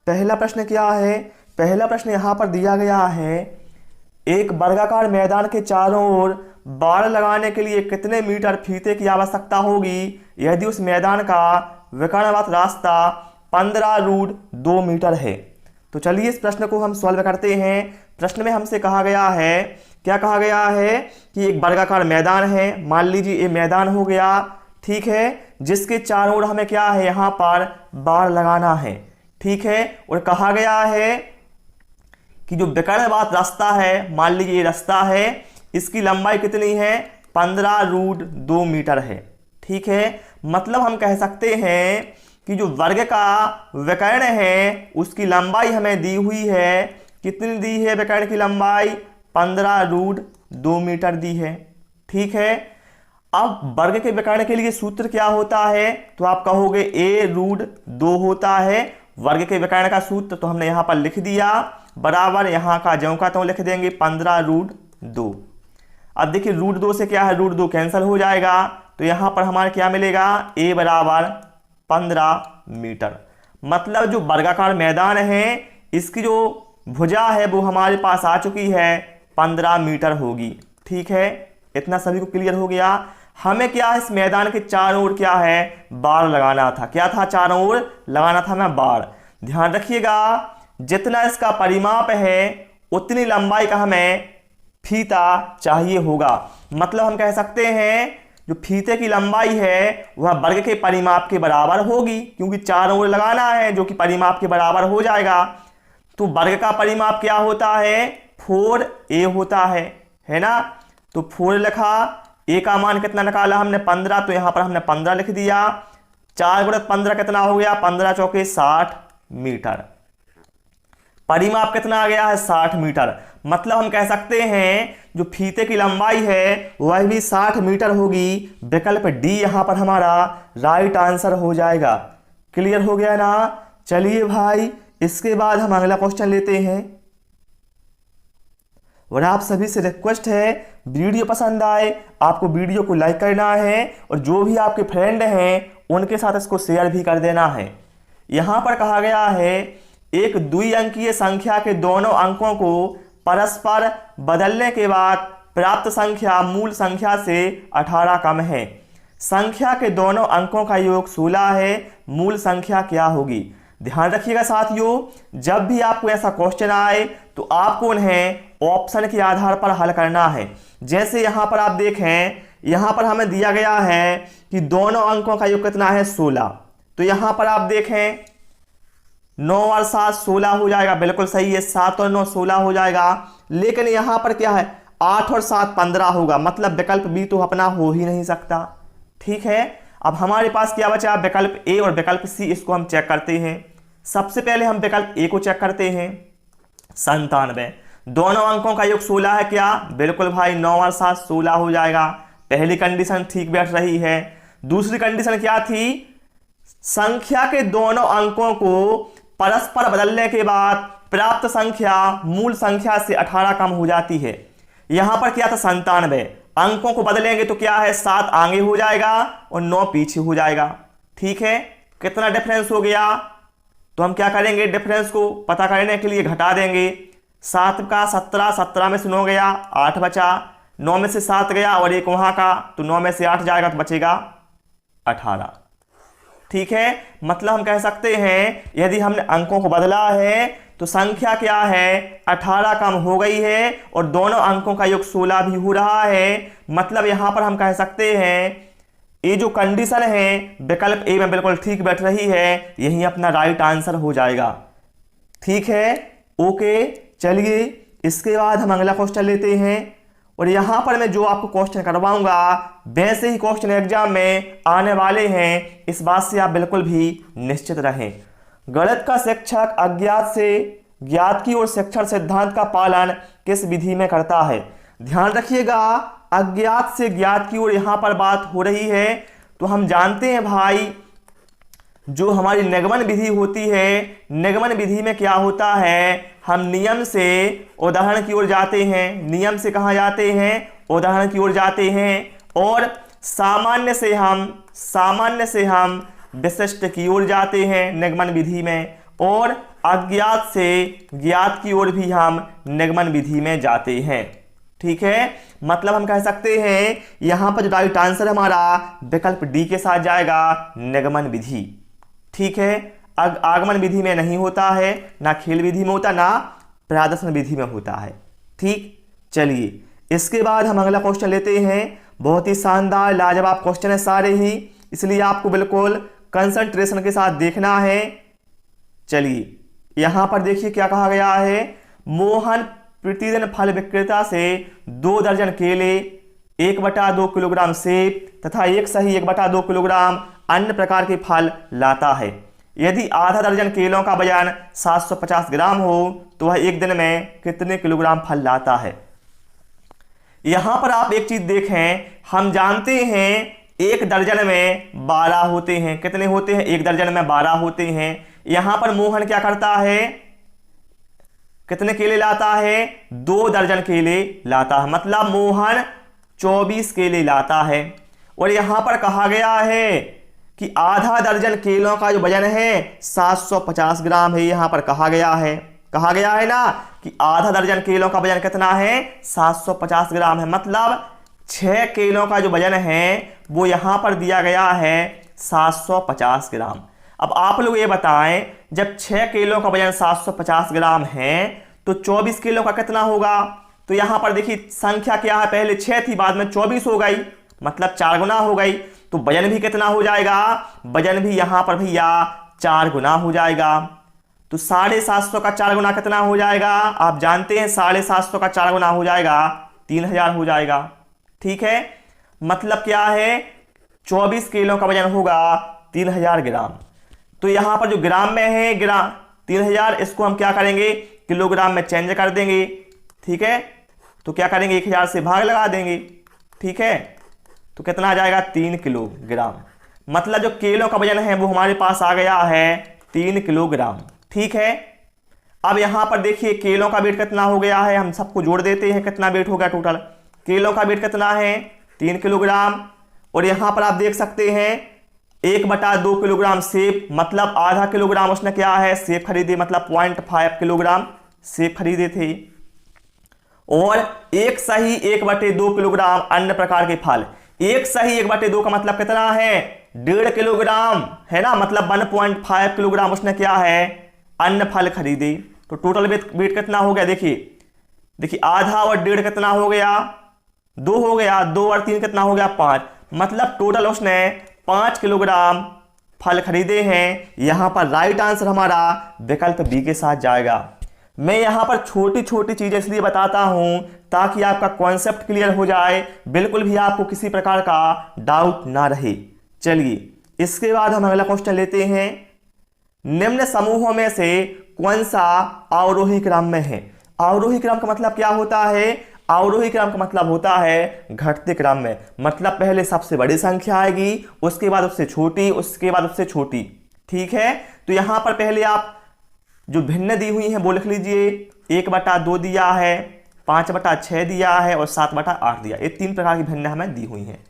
पहला प्रश्न क्या है, पहला प्रश्न यहाँ पर दिया गया है, एक वर्गाकार मैदान के चारों ओर बाड़ लगाने के लिए कितने मीटर फीते की आवश्यकता होगी यदि उस मैदान का विकर्णवत रास्ता 15√2 मीटर है। तो चलिए इस प्रश्न को हम सॉल्व करते हैं। प्रश्न में हमसे कहा गया है, क्या कहा गया है कि एक वर्गाकार मैदान है, मान लीजिए ये मैदान हो गया, ठीक है, जिसके चारों ओर हमें क्या है, यहाँ पर बाड़ लगाना है, ठीक है। और कहा गया है कि जो विकर्णवत रास्ता है, मान लीजिए ये रास्ता है, इसकी लंबाई कितनी है, 15√2 मीटर है, ठीक है। मतलब हम कह सकते हैं कि जो वर्ग का विकर्ण है उसकी लंबाई हमें दी हुई है, कितनी दी है, विकर्ण की लंबाई 15√2 मीटर दी है, ठीक है। अब वर्ग के विकर्ण के लिए सूत्र क्या होता है, तो आप कहोगे a√2 होता है वर्ग के विकर्ण का सूत्र। तो हमने यहां पर लिख दिया बराबर, यहां का ज्यों का त्यों लिख देंगे 15√2। अब देखिए √2 से क्या है, √2 कैंसिल हो जाएगा, तो यहां पर हमारे क्या मिलेगा, a बराबर 15 मीटर। मतलब जो वर्गाकार मैदान है इसकी जो भुजा है वो हमारे पास आ चुकी है, 15 मीटर होगी, ठीक है। इतना सभी को क्लियर हो गया। हमें क्या है, इस मैदान के चारों ओर क्या है, बाड़ लगाना था। क्या था, चारों ओर लगाना था ना बाड़। ध्यान रखिएगा, जितना इसका परिमाप है उतनी लंबाई का हमें फीता चाहिए होगा। मतलब हम कह सकते हैं जो फीते की लंबाई है वह वर्ग के परिमाप के बराबर होगी, क्योंकि चारों ओर लगाना है जो कि परिमाप के बराबर हो जाएगा। तो वर्ग का परिमाप क्या होता है, 4a होता है ना। तो 4 लिखा, a का मान कितना निकाला हमने, 15, तो यहां पर हमने 15 लिख दिया। 4 × 15 कितना हो गया, 15 चौके 60 मीटर। परिमाप कितना आ गया है, 60 मीटर। मतलब हम कह सकते हैं जो फीते की लंबाई है वह भी 60 मीटर होगी। विकल्प डी यहां पर हमारा राइट आंसर हो जाएगा। क्लियर हो गया ना। चलिए भाई, इसके बाद हम अगला क्वेश्चन लेते हैं। और आप सभी से रिक्वेस्ट है, वीडियो पसंद आए आपको वीडियो को लाइक करना है और जो भी आपके फ्रेंड हैं उनके साथ इसको शेयर भी कर देना है। यहां पर कहा गया है, एक द्विअंकीय संख्या के दोनों अंकों को परस्पर बदलने के बाद प्राप्त संख्या मूल संख्या से 18 कम है। संख्या के दोनों अंकों का योग 16 है, मूल संख्या क्या होगी। ध्यान रखिएगा साथियों, जब भी आपको ऐसा क्वेश्चन आए तो आपको उन्हें ऑप्शन के आधार पर हल करना है। जैसे यहां पर आप देखें, यहां पर हमें दिया गया है कि दोनों अंकों का योग कितना है, 16। तो यहां पर आप देखें 9 और 7 16 हो जाएगा, बिल्कुल सही है, 7 और 9 16 हो जाएगा। लेकिन यहां पर क्या है, 8 और 7 15 होगा। मतलब विकल्प बी तो अपना हो ही नहीं सकता, ठीक है। अब हमारे पास क्या बचा, विकल्प ए और विकल्प सी, इसको हम चेक करते हैं। सबसे पहले हम विकल्प ए को चेक करते हैं, 97। दोनों अंकों का योग 16 है क्या, बिल्कुल भाई, 9 और 7 16 हो जाएगा। पहली कंडीशन ठीक बैठ रही है। दूसरी कंडीशन क्या थी, संख्या के दोनों अंकों को परस्पर बदलने के बाद प्राप्त संख्या मूल संख्या से 18 कम हो जाती है। यहां पर क्या था, 97। अंकों को बदलेंगे तो क्या है, 7 आगे हो जाएगा और 9 पीछे हो जाएगा, ठीक है। कितना डिफरेंस हो गया, तो हम क्या करेंगे, डिफरेंस को पता करने के लिए घटा देंगे। 7 का 17, 17 में से 9 गया, 8 बचा, 9 में से 7 गया और एक वहां का, तो 9 में से 8 जाएगा तो बचेगा 18, ठीक है। मतलब हम कह सकते हैं यदि हमने अंकों को बदला है तो संख्या क्या है, 18 कम हो गई है और दोनों अंकों का योग 16 भी हो रहा है। मतलब यहां पर हम कह सकते हैं ये जो कंडीशन है विकल्प ए में बिल्कुल ठीक बैठ रही है, यही अपना राइट आंसर हो जाएगा, ठीक है। ओके, चलिए इसके बाद हम अगला क्वेश्चन लेते हैं। और यहां पर मैं जो आपको क्वेश्चन करवाऊंगा वैसे ही क्वेश्चन एग्जाम में आने वाले हैं, इस बात से आप बिल्कुल भी निश्चित रहें। गणित का शिक्षक अज्ञात से ज्ञात की ओर शिक्षण सिद्धांत का पालन किस विधि में करता है। ध्यान रखिएगा, अज्ञात से ज्ञात की ओर यहां पर बात हो रही है। तो हम जानते हैं भाई, जो हमारी निगमन विधि होती है, निगमन विधि में क्या होता है, हम नियम से उदाहरण की ओर जाते हैं। नियम से कहां जाते हैं, उदाहरण की ओर जाते हैं। और सामान्य से हम विशिष्ट की ओर जाते हैं निगमन विधि में। और अज्ञात से ज्ञात की ओर भी हम निगमन विधि में जाते हैं। ठीक है, मतलब हम कह सकते हैं यहां पर जो राइट आंसर हमारा विकल्प डी के साथ जाएगा, निगमन विधि। ठीक है, आगमन विधि में नहीं होता है, ना खेल विधि में होता, ना प्रदर्शन विधि में होता है। ठीक, चलिए इसके बाद हम अगला क्वेश्चन लेते हैं। बहुत ही शानदार लाजवाब क्वेश्चन है सारे ही, इसलिए आपको बिल्कुल कंसंट्रेशन के साथ देखना है। चलिए यहां पर देखिए क्या कहा गया है। मोहन प्रतिदिन फल विक्रेता से 2 दर्जन केले, 1/2 किलोग्राम सेब तथा एक सही 1/2 किलोग्राम अन्य प्रकार के फल लाता है। यदि आधा दर्जन केलों का वजन 750 ग्राम हो तो वह एक दिन में कितने किलोग्राम फल लाता है। यहां पर आप एक चीज देखें, हम जानते हैं एक दर्जन में 12 होते हैं। कितने होते हैं? एक दर्जन में 12 होते हैं। यहां पर मोहन क्या करता है, कितने केले लाता है? 2 दर्जन केले लाता है, मतलब मोहन 24 केले लाता है। और यहां पर कहा गया है कि आधा दर्जन केलों का जो वजन है 750 ग्राम है। यहां पर कहा गया है ना कि आधा दर्जन केलों का वजन कितना है? 750 ग्राम है, मतलब 6 केलों का जो वजन है वो यहां पर दिया गया है 750 ग्राम। अब आप लोग ये बताएं, जब 6 किलो का वजन 750 ग्राम है तो 24 किलो का कितना होगा? तो यहां पर देखिए संख्या क्या है, पहले 6 थी, बाद में 24 हो गई, मतलब 4 गुना हो गई। तो वजन भी कितना हो जाएगा? वजन भी यहां पर भैया 4 गुना हो जाएगा। तो 750 का 4 गुना कितना हो जाएगा? आप जानते हैं 750 का 4 गुना हो जाएगा 3000 हो जाएगा। ठीक है, मतलब क्या है, 24 किलो का वजन होगा 3000 ग्राम। तो यहां पर जो ग्राम में है ग्राम 3000, इसको हम क्या करेंगे, किलोग्राम में चेंज कर देंगे। ठीक है, तो क्या करेंगे, 1000 से भाग लगा देंगे। ठीक है, तो कितना आ जाएगा? 3 किलोग्राम। मतलब जो किलो का वजन है वो हमारे पास आ गया है 3 किलोग्राम। ठीक है, अब यहां पर देखिए किलो का वेट कितना हो गया है, हम सबको जोड़ देते हैं, कितना वेट हो गया टोटल। किलो का वेट कितना है? 3 किलोग्राम। और यहां पर आप देख सकते हैं 1/2 किलोग्राम सेब, मतलब आधा किलोग्राम उसने क्या है, सेब खरीदे, मतलब 0.5 किलोग्राम सेब खरीदे थे। और एक सही 1/2 किलोग्राम अन्य प्रकार के फल। एक सही 1/2 का मतलब कितना है? 1.5 किलोग्राम है ना, मतलब 1.5 किलोग्राम उसने क्या है, अन्य फल खरीदे। तो टोटल वेट कितना हो गया, देखिए आधा और 1.5 कितना हो गया, 2 हो गया, 2 और 3 कितना हो गया, 5। मतलब टोटल उसने 5 किलोग्राम फल खरीदे हैं। यहां पर राइट आंसर हमारा विकल्प बी के साथ जाएगा। मैं यहां पर छोटी छोटी चीजें इसलिए बताता हूं ताकि आपका कॉन्सेप्ट क्लियर हो जाए, बिल्कुल भी आपको किसी प्रकार का डाउट ना रहे। चलिए इसके बाद हम अगला क्वेश्चन लेते हैं। निम्न समूहों में से कौन सा अवरोही क्रम में है? अवरोही क्रम का मतलब क्या होता है? अवरोही क्रम का मतलब होता है घटते क्रम में, मतलब पहले सबसे बड़ी संख्या आएगी, उसके बाद उससे छोटी, उसके बाद उससे छोटी। ठीक है, तो यहां पर पहले आप जो भिन्न दी हुई हैं वो लिख लीजिए। 1/2 दिया है, 5/6 दिया है और 7/8 दिया। ये 3 प्रकार की भिन्न हमें दी हुई हैं।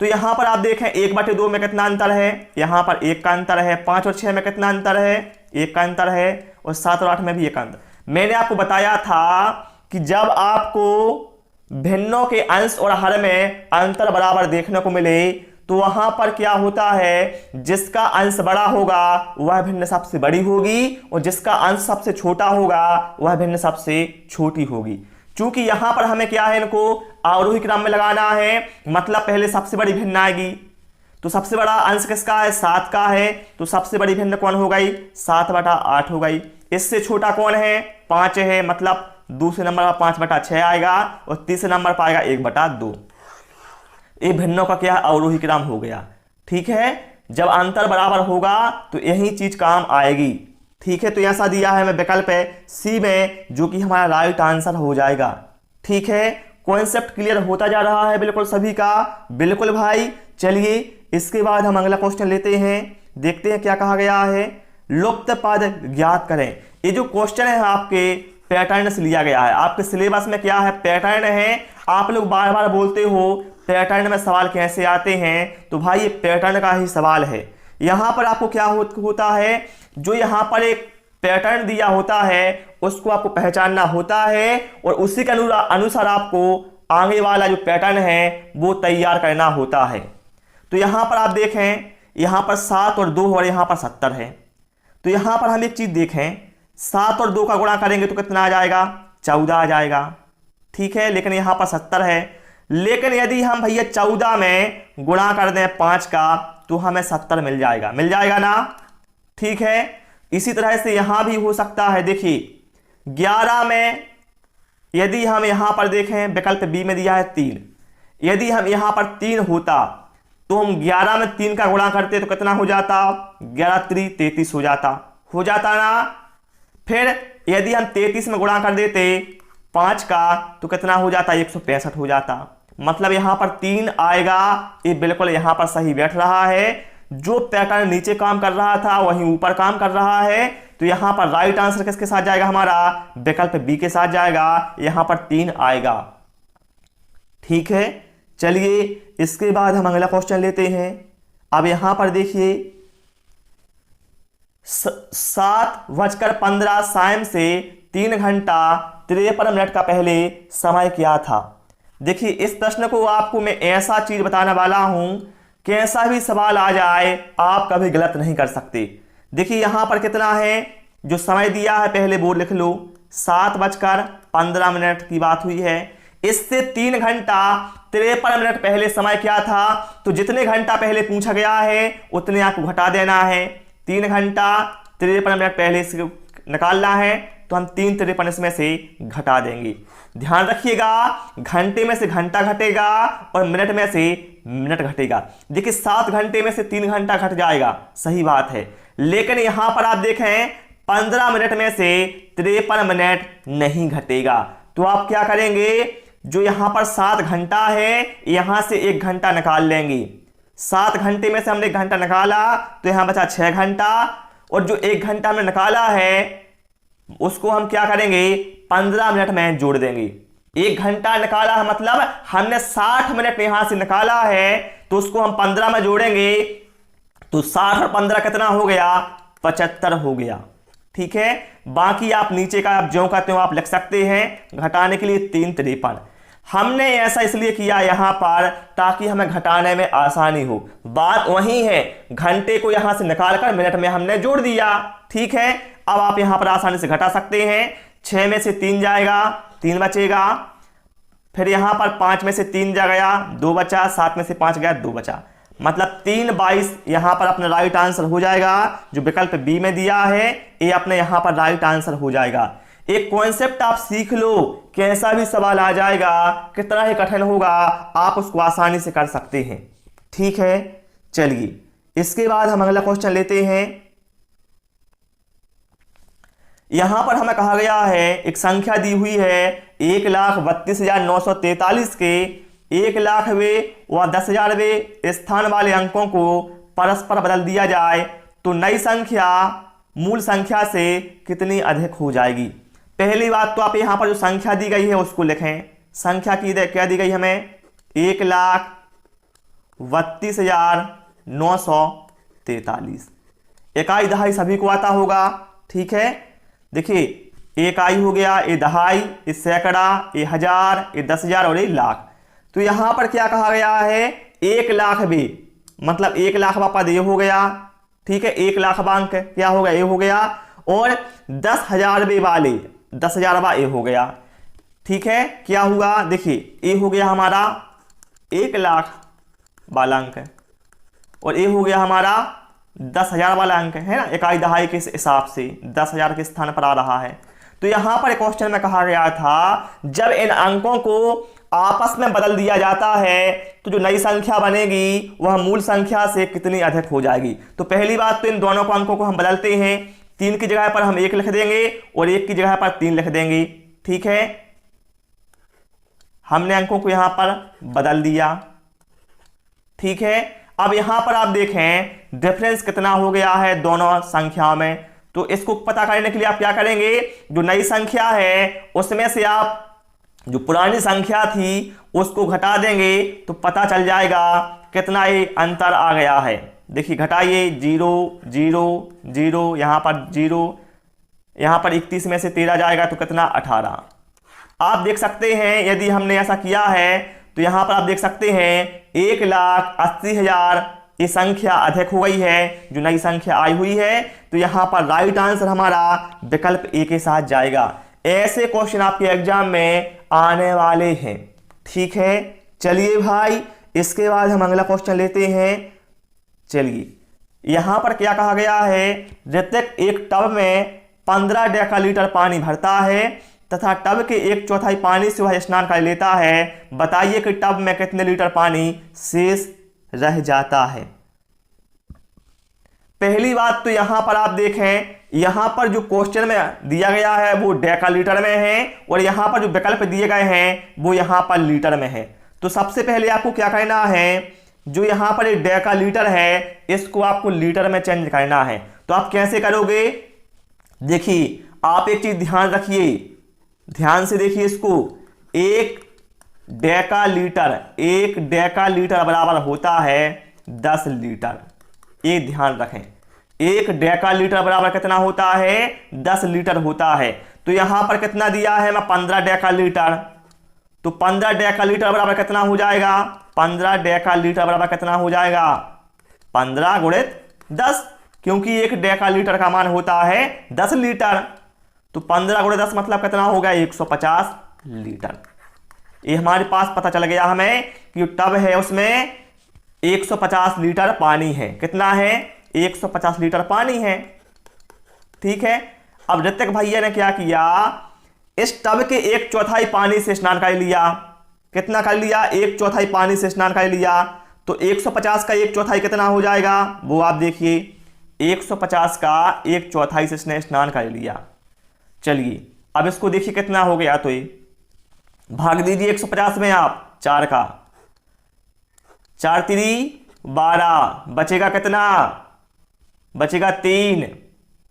तो यहां पर आप देखें 1/2 में कितना अंतर है, यहां पर 1 का अंतर है। 5 और 6 में कितना अंतर है, 1 का अंतर है। और 7 और 8 में भी 1 का अंतर। मैंने आपको बताया था कि जब आपको भिन्नों के अंश और हर में अंतर बराबर देखने को मिले तो वहां पर क्या होता है, जिसका अंश बड़ा होगा वह भिन्न सबसे बड़ी होगी और जिसका अंश सबसे छोटा होगा वह भिन्न सबसे छोटी होगी। चूंकि यहां पर हमें क्या है, इनको अवरोही क्रम में लगाना है, मतलब पहले सबसे बड़ी भिन्न आएगी। तो सबसे बड़ा अंश किसका है, 7 का है, तो सबसे बड़ी भिन्न कौन हो गई, 7/8 हो गई। इससे छोटा कौन है, 5 है, मतलब दूसरे नंबर पर 5/6 आएगा और तीसरे नंबर पर आएगा 1/2। ये भिन्नों का क्या है, अवरोही क्रम हो गया। ठीक है, जब अंतर बराबर होगा तो यही चीज काम आएगी। ठीक है, तो ऐसा दिया है हमें विकल्प है सी में, जो कि हमारा राइट आंसर हो जाएगा। ठीक है, कॉन्सेप्ट क्लियर होता जा रहा है बिल्कुल सभी का, बिल्कुल भाई। चलिए इसके बाद हम अगला क्वेश्चन लेते हैं, देखते हैं क्या कहा गया है। लुप्त पद ज्ञात करें। ये जो क्वेश्चन है आपके पैटर्न से लिया गया है, आपके सिलेबस में क्या है, पैटर्न है। आप लोग बार बार बोलते हो पैटर्न में सवाल कैसे आते हैं, तो भाई ये पैटर्न का ही सवाल है। यहां पर आपको क्या होता है, जो यहां पर एक पैटर्न दिया होता है उसको आपको पहचानना होता है और उसी के अनुसार आपको आगे वाला जो पैटर्न है वो तैयार करना होता है। तो यहां पर आप देखें, यहां पर 7 और 2 और यहां पर 70 है। तो यहां पर हम एक चीज देखें, 7 और 2 का गुणा करेंगे तो कितना आ जाएगा, 14 आ जाएगा, ठीक है। लेकिन यहां पर 70 है, लेकिन यदि हम भैया 14 में गुणा कर दें 5 का तो हमें 70 मिल जाएगा ना, ठीक है। इसी तरह से यहां भी हो सकता है। देखिए 11 में यदि हम यहां पर देखें, विकल्प बी में दिया है 3, यदि हम यहां पर 3 होता तो हम 11 में 3 का गुणा करते तो कितना हो जाता, 11 3 33 हो जाता ना। फिर यदि हम 33 में गुणा कर देते 5 का तो कितना हो जाता, 165 हो जाता। मतलब यहां पर 3 आएगा, ये बिल्कुल यहां पर सही बैठ रहा है। जो पैटर्न नीचे काम कर रहा था वहीं ऊपर काम कर रहा है। तो यहां पर राइट आंसर किसके साथ जाएगा, हमारा विकल्प बी के साथ जाएगा, यहां पर 3 आएगा, ठीक है। चलिए इसके बाद हम अगला क्वेश्चन लेते हैं। अब यहां पर देखिए 7:15 शाम से 3 घंटा 53 मिनट का पहले समय क्या था। देखिए इस प्रश्न को आपको मैं ऐसा चीज बताने वाला हूं कि ऐसा भी सवाल आ जाए आप कभी गलत नहीं कर सकते। देखिए यहां पर कितना है, जो समय दिया है पहले वो लिख लो, 7:15 मिनट की बात हुई है। इससे 3 घंटा 53 मिनट पहले समय क्या था, तो जितने घंटा पहले पूछा गया है उतने आपको घटा देना है। 3 घंटा 53 मिनट पहले से निकालना है तो हम 3 53 इसमें से घटा देंगे। ध्यान रखिएगा, घंटे में से घंटा घटेगा और मिनट में से मिनट घटेगा। देखिए 7 घंटे में से 3 घंटा घट जाएगा, सही बात है। लेकिन यहां पर आप देखें 15 मिनट में से 53 मिनट नहीं घटेगा। तो आप क्या करेंगे, जो यहां पर 7 घंटा है यहां से 1 घंटा निकाल लेंगे। 7 घंटे में से हमने 1 घंटा निकाला तो यहां बचा 6 घंटा, और जो 1 घंटा हमने निकाला है उसको हम क्या करेंगे, 15 मिनट में जोड़ देंगे। 1 घंटा निकाला है मतलब हमने 60 मिनट यहां से निकाला है, तो उसको हम 15 में जोड़ेंगे तो 60 और 15 कितना हो गया, 75 हो गया, ठीक है। बाकी आप नीचे का आप जो कहते हो आप लिख सकते हैं, घटाने के लिए 3 53। हमने ऐसा इसलिए किया यहां पर ताकि हमें घटाने में आसानी हो। बात वही है, घंटे को यहां से निकालकर मिनट में हमने जोड़ दिया, ठीक है। अब आप यहां पर आसानी से घटा सकते हैं। 6 में से 3 जाएगा, 3 बचेगा। फिर यहां पर 5 में से 3 जा गया, 2 बचा। 7 में से 5 गया, 2 बचा। मतलब 3 22 यहां पर अपना राइट आंसर हो जाएगा। जो विकल्प बी में दिया है ये अपने यहां पर राइट आंसर हो जाएगा। एक कॉन्सेप्ट आप सीख लो, कैसा भी सवाल आ जाएगा, कितना ही कठिन होगा, आप उसको आसानी से कर सकते हैं, ठीक है। चलिए इसके बाद हम अगला क्वेश्चन लेते हैं। यहां पर हमें कहा गया है, एक संख्या दी हुई है 1,32,943 के 1,00,000वें व 10,000वें स्थान वाले अंकों को परस्पर बदल दिया जाए तो नई संख्या मूल संख्या से कितनी अधिक हो जाएगी। पहली बात तो आप यहां पर जो संख्या दी गई है उसको लिखें। संख्या की क्या दी गई हमें, 1,32,943। इकाई दहाई सभी को आता होगा, ठीक है। देखिए इकाई हो गया, ये दहाई, ये सैकड़ा, ये हजार, ये 10,000 और ये लाख। तो यहां पर क्या कहा गया है, 1,00,000 भी मतलब 1,00,000 पद ये हो गया, ठीक है। 1,00,000 अंक क्या होगा, ये हो गया। और 10,000 वाले 10,000 ये हो गया, ठीक है। क्या हुआ, देखिए ये हो गया हमारा 1,00,000 वाला अंक और ये हो गया हमारा 10,000 वाला अंक है ना। इकाई दहाई के हिसाब से 10,000 के स्थान पर आ रहा है। तो यहां पर क्वेश्चन में कहा गया था जब इन अंकों को आपस में बदल दिया जाता है तो जो नई संख्या बनेगी वह मूल संख्या से कितनी अधिक हो जाएगी। तो पहली बात तो इन दोनों अंकों को हम बदलते हैं। 3 की जगह पर हम 1 लिख देंगे और 1 की जगह पर 3 लिख देंगे, ठीक है। हमने अंकों को यहां पर बदल दिया, ठीक है। अब यहां पर आप देखें डिफरेंस कितना हो गया है दोनों संख्याओं में। तो इसको पता करने के लिए आप क्या करेंगे, जो नई संख्या है उसमें से आप जो पुरानी संख्या थी उसको घटा देंगे तो पता चल जाएगा कितना ये अंतर आ गया है। देखिए घटाइए, 0 0 0, यहां पर 0, यहां पर 31 में से 13 जाएगा तो कितना 18। आप देख सकते हैं यदि हमने ऐसा किया है तो यहां पर आप देख सकते हैं 1,80,000 ये संख्या अधिक हो गई है, जो नई संख्या आई हुई है। तो यहां पर राइट आंसर हमारा विकल्प ए के साथ जाएगा। ऐसे क्वेश्चन आपके एग्जाम में आने वाले हैं, ठीक है। चलिए भाई, इसके बाद हम अगला क्वेश्चन लेते हैं। चलिए, यहां पर क्या कहा गया है, ऋतिक एक टब में 15 डेकालीटर पानी भरता है तथा टब के 1/4 पानी से वह स्नान कर लेता है। बताइए कि टब में कितने लीटर पानी शेष रह जाता है। पहली बात तो यहां पर आप देखें, यहां पर जो क्वेश्चन में दिया गया है वो डेकालीटर में है और यहां पर जो विकल्प दिए गए हैं वो यहां पर लीटर में है। तो सबसे पहले आपको क्या करना है, जो यहां पर एक डेकालीटर है इसको आपको लीटर में चेंज करना है। तो आप कैसे करोगे, देखिए आप एक चीज ध्यान रखिए, ध्यान से देखिए इसको। एक डेकालीटर बराबर होता है 10 लीटर। ये ध्यान रखें, एक डेकालीटर बराबर कितना होता है, 10 लीटर होता है। तो यहां पर कितना दिया है, मैं 15 डेकालीटर। तो 15 डेकालीटर बराबर कितना हो जाएगा, 15 डेकालीटर बराबर कितना हो जाएगा, 15 गुणित 10, क्योंकि एक डेकालीटर का मान होता है 10 लीटर। तो 15 गुणित 10 मतलब कितना हो गया, 150 लीटर। ये हमारे पास पता चल गया हमें कि टब है उसमें 150 लीटर पानी है। कितना है, 150 लीटर पानी है, ठीक है। अब ऋतिक भैया ने क्या किया, इस टब के 1/4 पानी से स्नान कर लिया। कितना कर लिया, 1/4 पानी से स्नान कर लिया। तो 150 का 1/4 कितना हो जाएगा, वो आप देखिए, 150 का 1/4 से इसने स्नान कर लिया। चलिए अब इसको देखिए कितना हो गया, तो ये भाग दीजिए 150 में आप 4 का, 4 3 12, बचेगा कितना, बचेगा 3,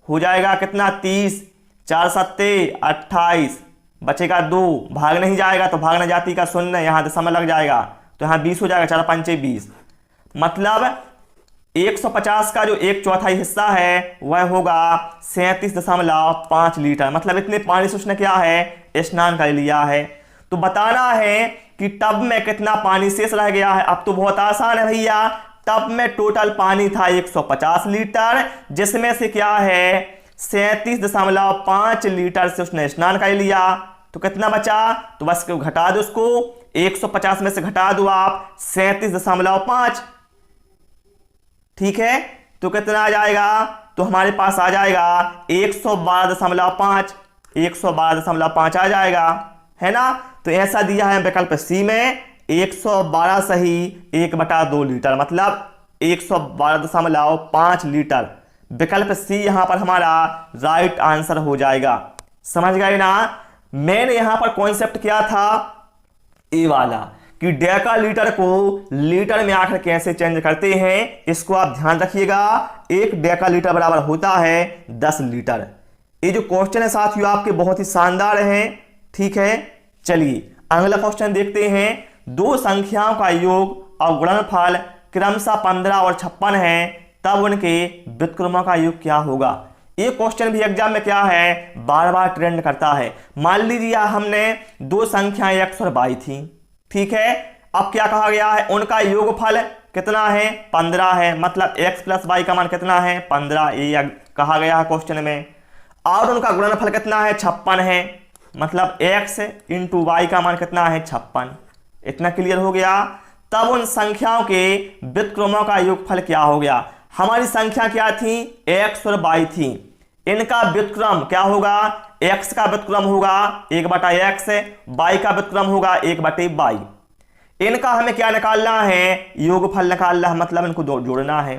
हो जाएगा कितना 30, 4 7 28, बचेगा 2, भाग नहीं जाएगा तो भागना जाति का 0, यहां दशमलव लग जाएगा तो यहां 20 हो जाएगा, 4 5 20। मतलब 150 का जो 1/4 हिस्सा है वह होगा 37.5 लीटर। मतलब इतने पानी से उसने क्या है, स्नान कर लिया है। तो बताना है कि टब में कितना पानी शेष रह गया है। अब तो बहुत आसान है भैया, टब में टोटल पानी था 150 लीटर, जिसमें से क्या है 37.5 लीटर से उसने स्नान कर लिया। तो कितना बचा, तो बस घटा दो उसको, 150 में से घटा दो आप 37.5, ठीक है। तो कितना आ जाएगा, तो हमारे पास आ जाएगा 112.5, 112.5 आ जाएगा, है ना। तो ऐसा दिया है विकल्प सी में 112 सही 1/2 लीटर, मतलब 112.5 लीटर। विकल्प सी यहां पर हमारा राइट आंसर हो जाएगा। समझ गए ना, मैंने यहां पर कॉन्सेप्ट किया था ए वाला कि डेका लीटर को लीटर में आखिर कैसे चेंज करते हैं, इसको आप ध्यान रखिएगा। एक डेका लीटर बराबर होता है 10 लीटर। ये जो क्वेश्चन है साथियों आपके बहुत ही शानदार हैं, ठीक है। चलिए अगला क्वेश्चन देखते हैं। दो संख्याओं का योग और गुणनफल क्रमशः 15 और 56 है, तब उनके व्युत्क्रमों का योग क्या होगा। ये क्वेश्चन भी एग्जाम में क्या है, बार बार ट्रेंड करता है। मान लीजिए हमने दो संख्याएं x और y थी, ठीक है। अब क्या कहा गया है, उनका योगफल कितना है, 15 है। मतलब x प्लस y का मान कितना है, 15, ये कहा गया है क्वेश्चन में। और उनका गुणनफल कितना है, 56 है। मतलब x इंटू वाई का मान कितना है, 56। इतना क्लियर हो गया। तब उन संख्याओं के व्युत्क्रमों का योगफल क्या हो गया। हमारी संख्या क्या थी, x और y थी। इनका व्युत्क्रम क्या होगा, x का व्युत्क्रम होगा 1/x, y का व्युत्क्रम होगा 1/y। इनका हमें क्या निकालना है, योगफल निकालना है, मतलब इनको जोड़ना है।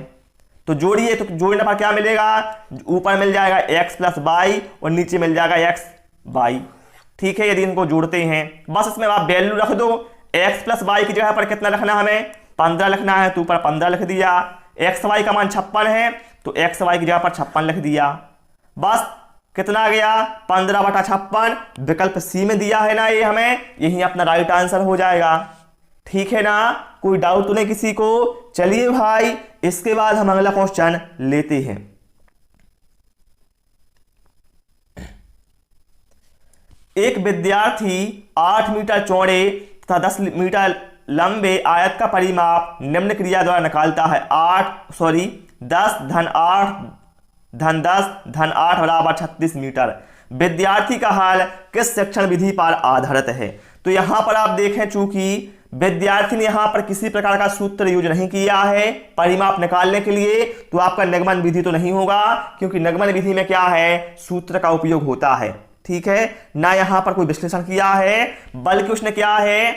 तो जोड़िए, तो जोड़ने पर क्या मिलेगा, ऊपर मिल जाएगा x प्लस वाई और नीचे मिल जाएगा x y, ठीक है। यदि इनको जोड़ते हैं, बस इसमें आप वैल्यू रख दो। x प्लस वाई की जगह पर कितना रखना, हमें 15 लिखना है, तो ऊपर 15 लिख दिया। एक्स वाई का मान 56 है, तो एक्स वाई की जगह पर 56 लिख दिया। बस कितना आ गया, 15/56। विकल्प सी में दिया है ना ये हमें, यही अपना राइट आंसर हो जाएगा, ठीक है ना। कोई डाउट तो नहीं किसी को। चलिए भाई, इसके बाद हम अगला क्वेश्चन लेते हैं। एक विद्यार्थी 8 मीटर चौड़े तथा 10 मीटर लंबे आयत का परिमाप निम्न क्रिया द्वारा निकालता है। 10 धन 8 धन 10 धन 8 बराबर 36 मीटर। विद्यार्थी का हल किस शिक्षण विधि पर आधारित है? तो यहां पर आप देखें, चूंकि विद्यार्थी ने यहां पर किसी प्रकार का सूत्र यूज नहीं किया है परिमाप निकालने के लिए, तो आपका निगमन विधि तो नहीं होगा, क्योंकि निगमन विधि में क्या है, सूत्र का उपयोग होता है। ठीक है, ना यहां पर कोई विश्लेषण किया है, बल्कि उसने क्या है,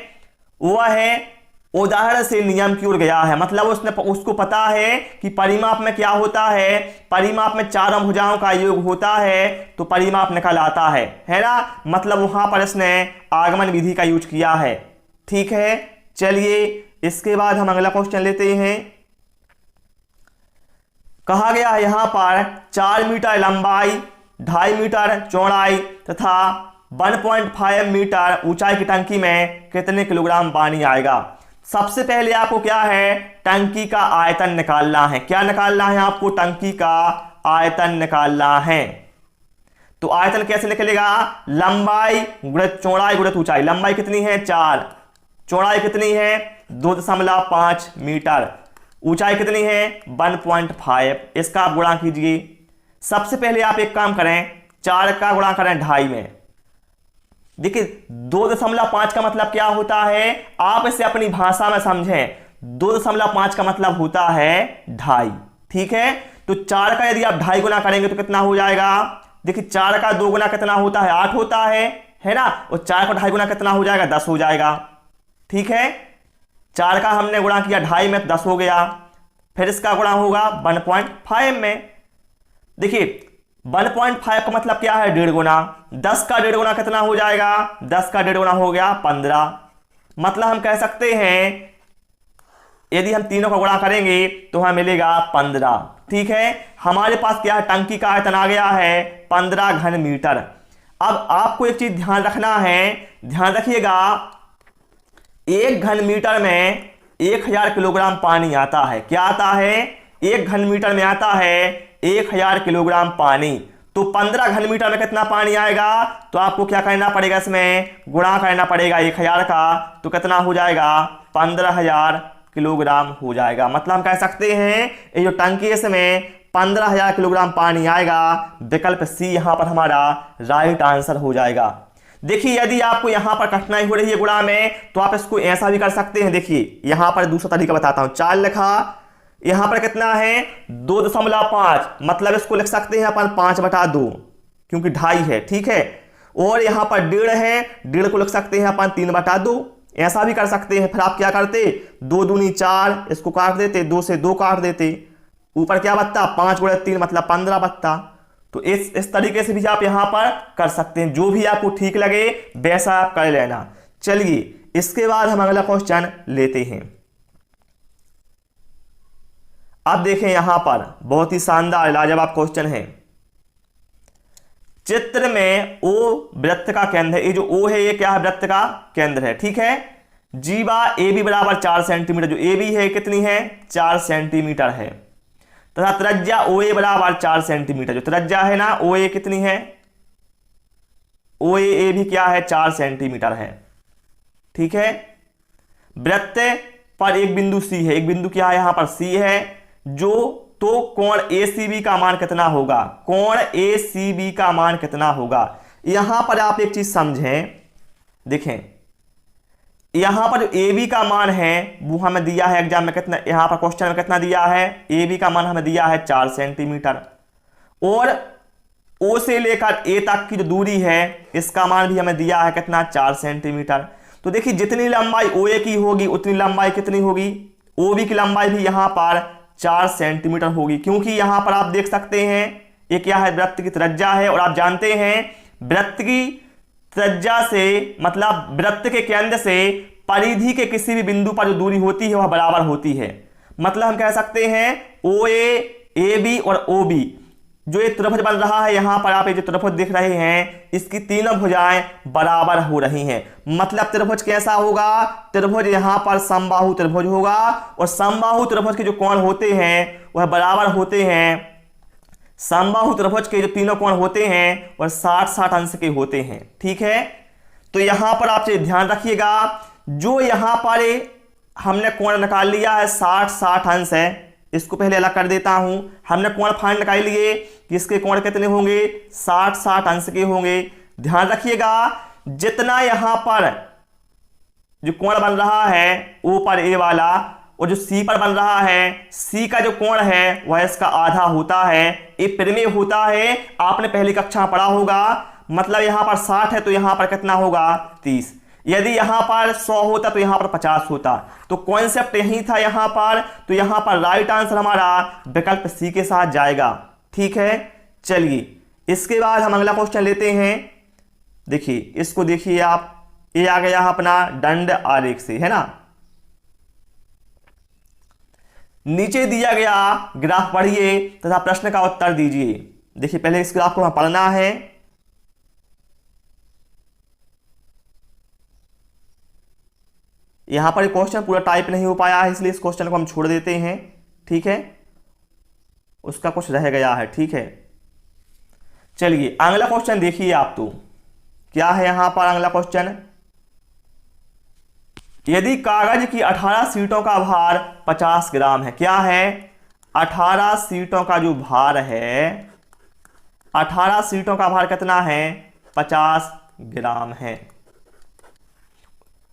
वह है उदाहरण से नियम की ओर गया है। मतलब उसको पता है कि परिमाप में क्या होता है, परिमाप में चारों भुजाओं का योग होता है, तो परिमाप निकल आता है ना। मतलब वहां पर इसने आगमन विधि का यूज किया है। ठीक है, चलिए इसके बाद हम अगला क्वेश्चन लेते हैं। कहा गया है यहां पर 4 मीटर लंबाई, 2.5 मीटर चौड़ाई तथा 1.5 मीटर ऊंचाई की टंकी में कितने किलोग्राम पानी आएगा? सबसे पहले आपको क्या है, टंकी का आयतन निकालना है। क्या निकालना है आपको? टंकी का आयतन निकालना है। तो आयतन कैसे निकलेगा? लंबाई गुणित चौड़ाई गुणित ऊंचाई। लंबाई कितनी है? 4। चौड़ाई कितनी है? 2.5 मीटर। ऊंचाई कितनी है? 1.5। इसका आप गुणा कीजिए। सबसे पहले आप एक काम करें, 4 का गुणा करें 2.5 में। देखिए 2.5 का मतलब क्या होता है, आप इसे अपनी भाषा में समझें। 2.5 का मतलब होता है 2.5। ठीक है, तो 4 का यदि आप 2.5 गुना करेंगे तो कितना हो जाएगा? देखिए 4 का 2 गुना कितना होता है? 8 होता है ना। और 4 का 2.5 गुना कितना हो जाएगा? 10 हो जाएगा। ठीक है, 4 का हमने गुणा किया 2.5 में, 10 हो गया। फिर इसका गुणा होगा 1.5 में। देखिए 1.5 का मतलब क्या है? 1.5 गुना। 10 का 1.5 गुना कितना हो जाएगा? 10 का 1.5 गुना हो गया 15। मतलब हम कह सकते हैं यदि हम तीनों का गुणा करेंगे तो हमें मिलेगा 15। ठीक है, हमारे पास क्या है, टंकी का आयतन आ गया है 15 घन मीटर। अब आपको एक चीज ध्यान रखना है, ध्यान रखिएगा, 1 घन मीटर में 1000 किलोग्राम पानी आता है। क्या आता है? 1 घन मीटर में आता है 1000 किलोग्राम पानी। तो 15 घन मीटर में कितना पानी आएगा? तो आपको क्या करना पड़ेगा, इसमें गुणा करना पड़ेगा 1000 का, तो कितना हो जाएगा? 15,000 किलोग्राम हो जाएगा। मतलब हम कह सकते हैं ये जो टंकी है इसमें 15,000 किलोग्राम पानी आएगा। विकल्प सी यहां पर हमारा राइट आंसर हो जाएगा। देखिए यदि आपको यहां पर कठिनाई हो रही है गुणा में, तो आप इसको ऐसा भी कर सकते हैं। देखिए यहां पर दूसरा तरीका बताता हूं। 4 लिखा, यहां पर कितना है? 2.5, मतलब इसको लिख सकते हैं अपन 5/2, क्योंकि 2.5 है। ठीक है, और यहां पर 1.5 है, 1.5 को लिख सकते हैं अपन 3/2। ऐसा भी कर सकते हैं। फिर आप क्या करते? 2 दूनी 4, इसको काट देते, 2 से 2 काट देते, ऊपर क्या बचता? 5 गुणित 3 मतलब 15 बचता। तो इस तरीके से भी आप यहां पर कर सकते हैं। जो भी आपको ठीक लगे वैसा आप कर लेना। चलिए इसके बाद हम अगला क्वेश्चन लेते हैं। अब देखें यहां पर बहुत ही शानदार लाजवाब क्वेश्चन है। चित्र में ओ वृत्त का केंद्र है। ये जो ओ है ये क्या है? वृत्त का केंद्र है। ठीक है, जीवा ए बी बराबर 4 सेंटीमीटर। जो ए बी है कितनी है? 4 सेंटीमीटर है। तथा त्रिज्या ओ ए बराबर 4 सेंटीमीटर। जो त्रिज्या है ना ओ ए कितनी है? ओ ए भी क्या है? 4 सेंटीमीटर है। ठीक है, वृत्त पर एक बिंदु सी है। एक बिंदु क्या है? यहां पर सी है। जो तो कोण ACB का मान कितना होगा? कोण ACB का मान कितना होगा? यहां पर आप एक चीज समझें, देखें यहां पर जो AB का मान है वो हमें दिया है एग्जाम में कितना, यहां पर क्वेश्चन में कितना दिया है? AB का मान हमें दिया है 4 सेंटीमीटर। और O से लेकर A तक की जो दूरी है इसका मान भी हमें दिया है कितना? 4 सेंटीमीटर। तो देखिए जितनी लंबाई OA की होगी उतनी लंबाई कितनी होगी? OB की लंबाई भी यहां पर 4 सेंटीमीटर होगी, क्योंकि यहां पर आप देख सकते हैं ये क्या है? वृत्त की त्रिज्या है। और आप जानते हैं वृत्त की त्रिज्या से मतलब वृत्त के केंद्र से परिधि के किसी भी बिंदु पर जो दूरी होती है वह बराबर होती है। मतलब हम कह सकते हैं OA, AB और OB जो ये त्रिभुज बन रहा है, यहां पर आप ये जो त्रिभुज देख रहे हैं इसकी तीनों भुजाएं बराबर हो रही हैं। मतलब त्रिभुज कैसा होगा? त्रिभुज यहां पर समबाहु त्रिभुज होगा। और समबाहु त्रिभुज के जो कोण होते हैं वह बराबर होते हैं समबाहु त्रिभुज के जो तीनों कोण होते हैं वह 60-60 अंश के होते हैं। ठीक है, तो यहां पर आप ध्यान रखिएगा, जो यहां पर हमने कोण निकाल लिया है 60-60 अंश है, इसको पहले अलग कर देता हूं। हमने कोण फाइंड निकाल लिए कि इसके कोण कितने होंगे, 60-60 अंश के होंगे। ध्यान रखिएगा, जितना यहां पर जो कोण बन रहा है ओ पर ए वाला, और जो सी पर बन रहा है सी का जो कोण है वह इसका आधा होता है, ये परिमेय होता है, आपने पहली कक्षा में पढ़ा होगा। मतलब यहां पर 60 है तो यहां पर कितना होगा, 30। यदि यहां पर 100 होता तो यहां पर 50 होता। तो कॉन्सेप्ट यही था यहां पर, तो यहां पर राइट आंसर हमारा विकल्प सी के साथ जाएगा। ठीक है, चलिए इसके बाद हम अगला क्वेश्चन लेते हैं। देखिए इसको देखिए आप, ये आ गया अपना दंड आरेख से, है ना। नीचे दिया गया ग्राफ पढ़िए तथा प्रश्न का उत्तर दीजिए। देखिए पहले इस ग्राफ को हमें पढ़ना है। यहां पर क्वेश्चन पूरा टाइप नहीं हो पाया है, इसलिए इस क्वेश्चन को हम छोड़ देते हैं। ठीक है, उसका कुछ रह गया है। ठीक है, चलिए अगला क्वेश्चन देखिए आप। तो क्या है यहां पर अगला क्वेश्चन, यदि कागज की 18 सीटों का भार 50 ग्राम है। क्या है, 18 सीटों का जो भार है, 18 सीटों का भार कितना है, 50 ग्राम है।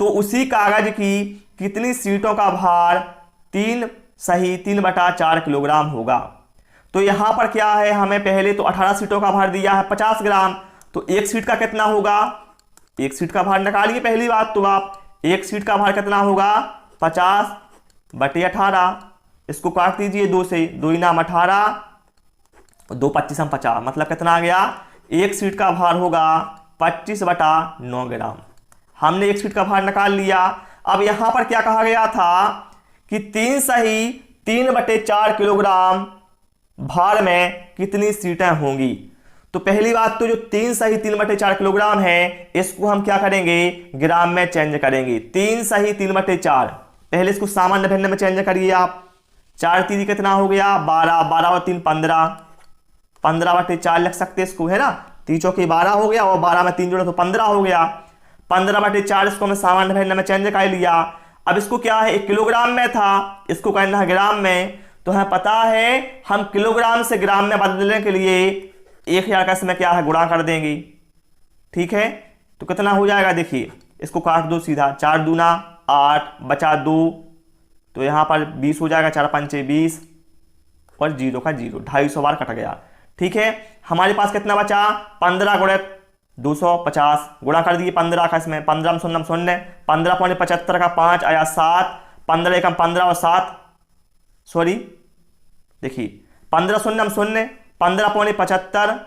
तो उसी कागज की कितनी सीटों का भार 3/4 किलोग्राम होगा। तो यहां पर क्या है, हमें पहले तो 18 सीटों का भार दिया है 50 ग्राम, तो एक सीट का कितना होगा, एक सीट का भार निकालिए। पहली बात तो आप, एक सीट का भार कितना होगा, 50/18। इसको काट दीजिए 2 से, 2 × 18, 2 × 25 50, मतलब कितना आ गया, एक सीट का भार होगा 25/9 ग्राम। हमने एक सीट का भार निकाल लिया। अब यहां पर क्या कहा गया था कि 3/4 किलोग्राम भार में कितनी सीटें होंगी। तो पहली बात तो जो 3/4 किलोग्राम है इसको हम क्या करेंगे, ग्राम में चेंज करेंगे। 3/4, पहले इसको सामान्य भिन्न में चेंज करिए आप। 4 × 3 कितना हो गया, 12, 12 और 3 15, 15/4 लिख सकते इसको, है ना। 3 चौके 12 हो गया और 12 में 3 जोड़े तो 15 हो गया। 15/4 इसको हमने सामान्य भिन्न में चेंज कर लिया। अब इसको क्या है, 1 किलोग्राम में था, इसको करना है ग्राम में। तो हमें पता है हम किलोग्राम से ग्राम में बदलने के लिए 1000 का इसमें क्या है, गुणा कर देंगे। ठीक है, तो कितना हो जाएगा, देखिए इसको काट दो सीधा, 4 दूना 8 बचा 2, तो यहां पर 20 हो जाएगा, 4 पंचे 20 और 0 का 0, 250 बार कट गया। ठीक है, हमारे पास कितना बचा, 15 × 250, गुणा कर दिए 15 का, इसमें 15 0 0, 15 पौने 75 का 5 आया 7, 15 एकम 15 और 7, सॉरी देखिए 15 0 0, 15 पौने 75,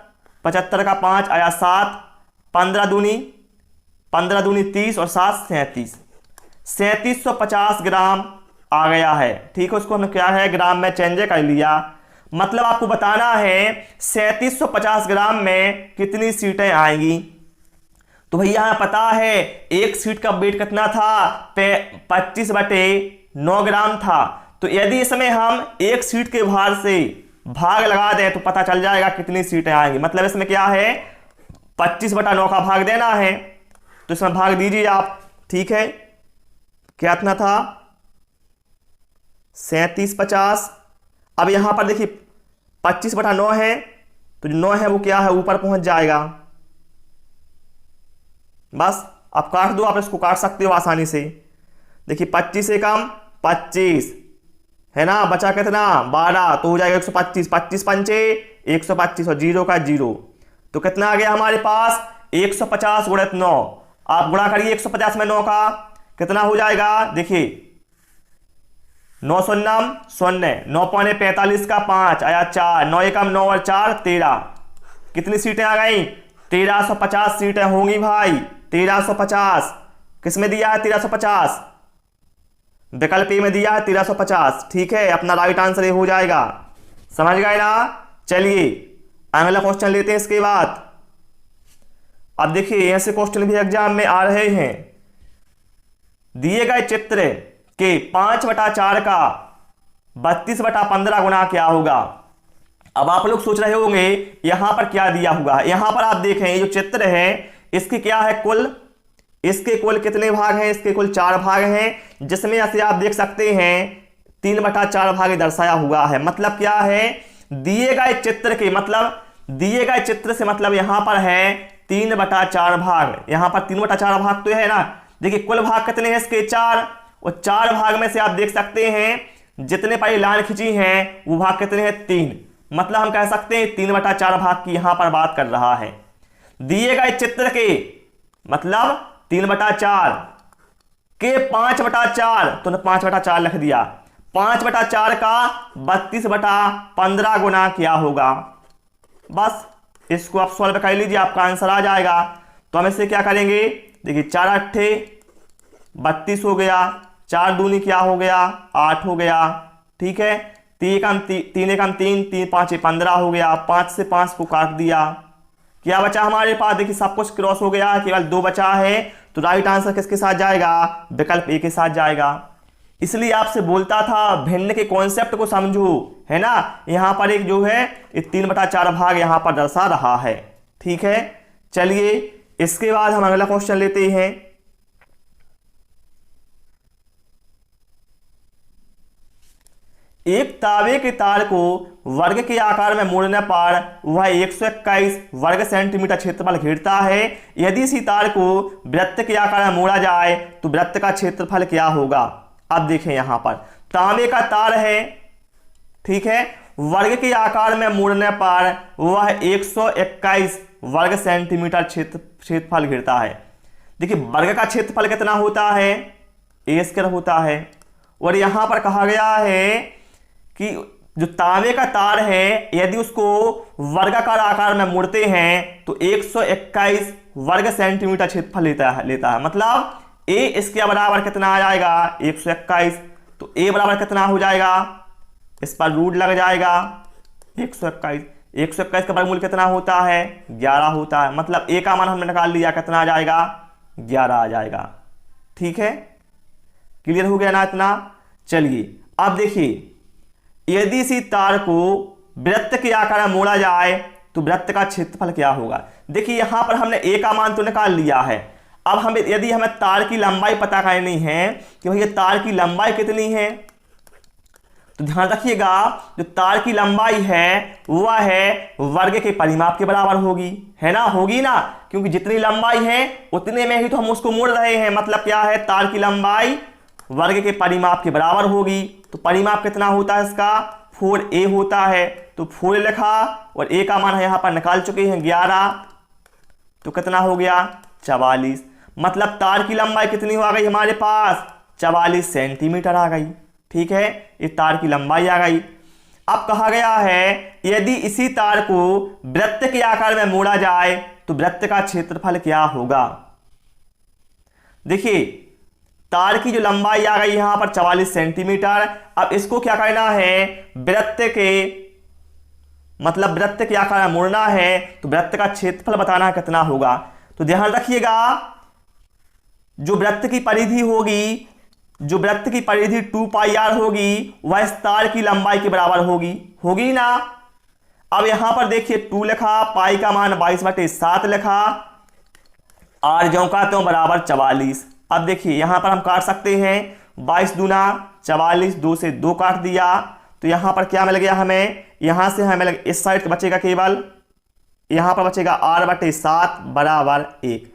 75 का 5 आया 7, 15 दूनी 30 और 7 37, 3750 ग्राम आ गया है। ठीक है, उसको हमने क्या है, ग्राम में चेंज कर लिया। मतलब आपको बताना है 3750 ग्राम में कितनी सीटें आएंगी। तो भैया हमें पता है एक सीट का वेट कितना था, 25/9 ग्राम था। तो यदि इसमें हम एक सीट के भार से भाग लगा दें तो पता चल जाएगा कितनी सीटें आएंगी। मतलब इसमें क्या है, 25/9 का भाग देना है, तो इसमें भाग दीजिए आप। ठीक है, क्या इतना था, 3750। अब यहां पर देखिए 25/9 है, तो जो 9 है वो क्या है, ऊपर पहुंच जाएगा। बस आप काट दो, आप इसको काट सकते हो आसानी से। देखिए 25 से कम 25 है ना, बचा कितना 12, तो हो जाएगा 125, 25 पंचे 125 और 0 का 0, तो कितना आ गया हमारे पास 150 × 9। आप गुणा करिए 150 में 9 का, कितना हो जाएगा, देखिए 9 0 0, 9 पौने 45 का 5 आया 4, 9 एकम 9 और 4 13, कितनी सीटें आ गई, 1350 सीटें होंगी भाई। 1350 किसमें दिया है, 1350 विकल्प ए में दिया है 1350। ठीक है, अपना राइट आंसर ये हो जाएगा, समझ गए ना। चलिए अगला क्वेश्चन लेते हैं इसके बाद। अब देखिए ऐसे क्वेश्चन भी एग्जाम में आ रहे हैं। दिए गए चित्र के 5/4 का 32/15 गुना क्या होगा। अब आप लोग सोच रहे होंगे यहां पर क्या दिया हुआ है। यहां पर आप देखें ये जो चित्र है इसकी क्या है कुल, इसके कुल कितने भाग हैं, इसके कुल 4 भाग हैं, जिसमें ऐसे आप देख सकते हैं 3/4 भाग दर्शाया हुआ है। मतलब क्या है, दिए गए चित्र के मतलब दिए गए चित्र से मतलब यहां पर है 3/4 भाग। यहां पर 3/4 भाग तो है ना। देखिए कुल भाग कितने हैं इसके 4, और 4 भाग में से आप देख सकते हैं जितने पर लाइन खींची हैं वो भाग कितने हैं 3। मतलब हम कह सकते हैं 3/4 भाग की यहां पर बात कर रहा है। दिए गए चित्र के मतलब 3/4 के 5/4, तो 5/4 लिख दिया। 5/4 का 32/15 गुना क्या होगा। बस इसको आप सॉल्व कर लीजिए, आपका आंसर आ जाएगा। तो हम इसे क्या करेंगे, देखिए 4 अट्ठे 32 हो गया, 4 दूनी क्या हो गया 8 हो गया, ठीक है। 3 एकम 3, 3 5 15 हो गया। 5 से 5 को काट दिया, क्या बचा हमारे पास, देखिए सब कुछ क्रॉस हो गया, केवल 2 बचा है। तो राइट आंसर किसके साथ जाएगा, विकल्प ए के साथ जाएगा। इसलिए आपसे बोलता था भिन्न के कॉन्सेप्ट को समझो, है ना। यहां पर एक जो है 3/4 भाग यहां पर दर्शा रहा है, ठीक है। चलिए इसके बाद हम अगला क्वेश्चन लेते हैं। एक तांबे के तार को वर्ग के आकार में मोड़ने पर वह 121 वर्ग सेंटीमीटर क्षेत्रफल घेरता है। यदि इसी तार को वृत्त के आकार में मोड़ा जाए तो वृत्त का क्षेत्रफल क्या होगा। अब देखें यहां पर तांबे का तार है, ठीक है, वर्ग के आकार में मोड़ने पर वह 121 वर्ग सेंटीमीटर क्षेत्रफल घेरता है। देखिए वर्ग का क्षेत्रफल कितना होता है, ए स्क्वायर होता है। और यहां पर कहा गया है कि जो तांबे का तार है यदि उसको वर्गाकार आकार में मोड़ते हैं तो 121 वर्ग सेंटीमीटर क्षेत्रफल लेता है। मतलब ए इसके बराबर कितना आ जाएगा 121। तो ए बराबर कितना हो जाएगा, इस पर रूट लग जाएगा 121। 121 का वर्गमूल कितना होता है 11 होता है। मतलब ए का मान हमने निकाल लिया, कितना आ जाएगा 11 आ जाएगा, ठीक है। क्लियर हो गया ना इतना। चलिए अब देखिए यदि इसी तार को वृत्त के आकार में मोड़ा जाए तो वृत्त का क्षेत्रफल क्या होगा। देखिए यहां पर हमने ए का मान तो निकाल लिया है। अब यदि हमें तार की लंबाई पता करनी है कि भैया तार की लंबाई कितनी है, तो ध्यान रखिएगा जो तार की लंबाई है वह है वर्ग के परिमाप के बराबर होगी, है ना, होगी ना। क्योंकि जितनी लंबाई है उतने में ही तो हम उसको मोड़ रहे हैं। मतलब क्या है, तार की लंबाई वर्ग के परिमाप के बराबर होगी। तो परिमाप कितना होता है इसका 4a होता है। तो 4 लिखा और a का मान यहां पर निकाल चुके हैं 11। तो कितना हो गया 44। मतलब तार की लंबाई कितनी हो गई हमारे पास 44 सेंटीमीटर आ गई, ठीक है। ये तार की लंबाई आ गई। अब कहा गया है यदि इसी तार को वृत्त के आकार में मोड़ा जाए तो वृत्त का क्षेत्रफल क्या होगा। देखिए तार की जो लंबाई आ गई यहां पर 44 सेंटीमीटर। अब इसको क्या करना है, वृत्त के आकार में मोड़ना है तो वृत्त का क्षेत्रफल बताना कितना होगा। तो ध्यान रखिएगा जो वृत्त की परिधि होगी, जो वृत्त की परिधि 2πr होगी वह इस तार की लंबाई के बराबर होगी ना। अब यहां पर देखिए 2 लिखा, पाई का मान 22/7 लिखा, आर ज्यों का त्यों बराबर 44। अब देखिए यहां पर हम काट सकते हैं 22 दूना 44, 2 से 2 काट दिया। तो यहां पर क्या मिल गया हमें, यहां से हमें इस साइड बचेगा केवल, यहां पर बचेगा r/7 बराबर 1।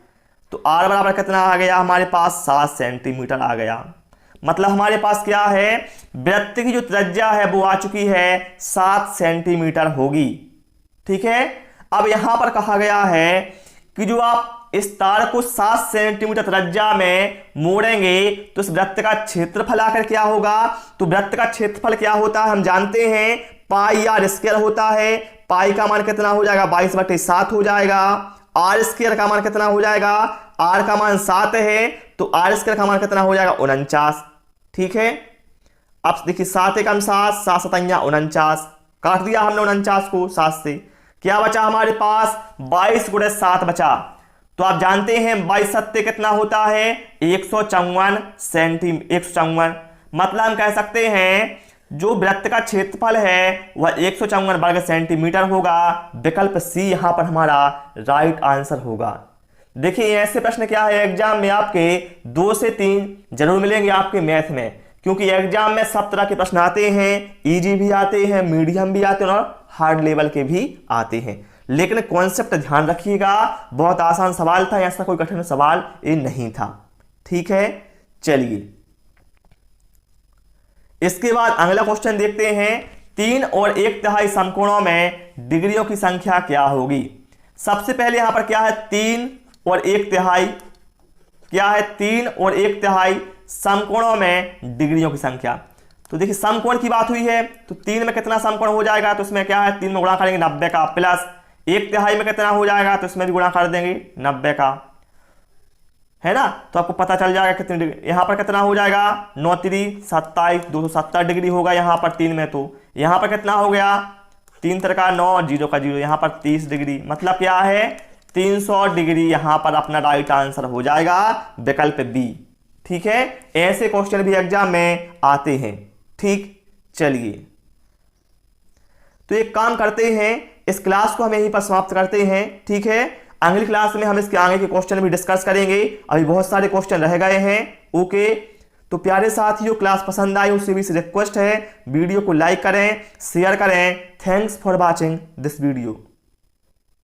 तो r बराबर कितना आ गया हमारे पास 7 सेंटीमीटर आ गया। मतलब हमारे पास क्या है, वृत्त की जो त्रिज्या है वो आ चुकी है 7 सेंटीमीटर होगी, ठीक है। अब यहां पर कहा गया है कि जो आप इस तार को 7 सेंटीमीटर त्रिज्या में मोड़ेंगे तो इस वृत्त का क्षेत्रफल आकर क्या होगा। तो वृत्त का क्षेत्रफल क्या होता है हम जानते हैं, पाई आर स्क्वायर होता है। पाई का मान कितना हो जाएगा 22/7 हो जाएगा। आर स्क्वायर का मान कितना हो जाएगा, आर का मान 7 है तो आर स्क्वायर का मान कितना हो जाएगा 49, ठीक है। अब देखिए 7 एकम 7, 7 सतैया 49, काट दिया हमने 49 को 7 से। क्या बचा हमारे पास 22 × 7 बचा। तो आप जानते हैं 22 सत्ते कितना होता है 154 सेंटीमीटर। 154 मतलब हम कह सकते हैं जो वृत्त का क्षेत्रफल है वह 154 वर्ग सेंटीमीटर होगा। विकल्प सी यहां पर हमारा राइट आंसर होगा। देखिए ऐसे प्रश्न क्या है एग्जाम में आपके 2 से 3 जरूर मिलेंगे आपके मैथ में, क्योंकि एग्जाम में सब तरह के प्रश्न आते हैं, इजी भी आते हैं, मीडियम भी आते हैं और हार्ड लेवल के भी आते हैं। लेकिन कॉन्सेप्ट ध्यान रखिएगा, बहुत आसान सवाल था, ऐसा कोई कठिन सवाल ये नहीं था। ठीक है, चलिए इसके बाद अगला क्वेश्चन देखते हैं। 3 और 1/3 समकोणों में डिग्रियों की संख्या क्या होगी। सबसे पहले यहां पर क्या है 3 और 1/3, क्या है 3 और 1/3 समकोणों में डिग्रियों की संख्या। तो देखिए समकोण की बात हुई है तो 3 में कितना समकोण हो जाएगा, तो इसमें क्या है 3 में गुणा करेंगे 90 का, प्लस 1/3 में कितना हो जाएगा तो इसमें भी गुणा कर देंगे 90 का, है ना। तो आपको पता चल जाएगा कितनी डिग्री, यहां पर कितना हो जाएगा 9 3 27, 270 डिग्री होगा यहां पर 3 में। तो यहां पर कितना हो गया 3 3 9, 0 का 0, यहां पर 30 डिग्री, मतलब क्या है 300 डिग्री यहां पर अपना राइट आंसर हो जाएगा विकल्प बी। ठीक है, ऐसे क्वेश्चन भी एग्जाम में आते हैं। ठीक, चलिए तो एक काम करते हैं, इस क्लास को हम यहीं पर समाप्त करते हैं। ठीक है, अगली क्लास में हम इसके आगे के क्वेश्चन भी डिस्कस करेंगे, अभी बहुत सारे क्वेश्चन रह गए हैं। ओके, तो प्यारे साथियों क्लास पसंद आई उससे भी रिक्वेस्ट है वीडियो को लाइक करें, शेयर करें। Thanks for watching this video.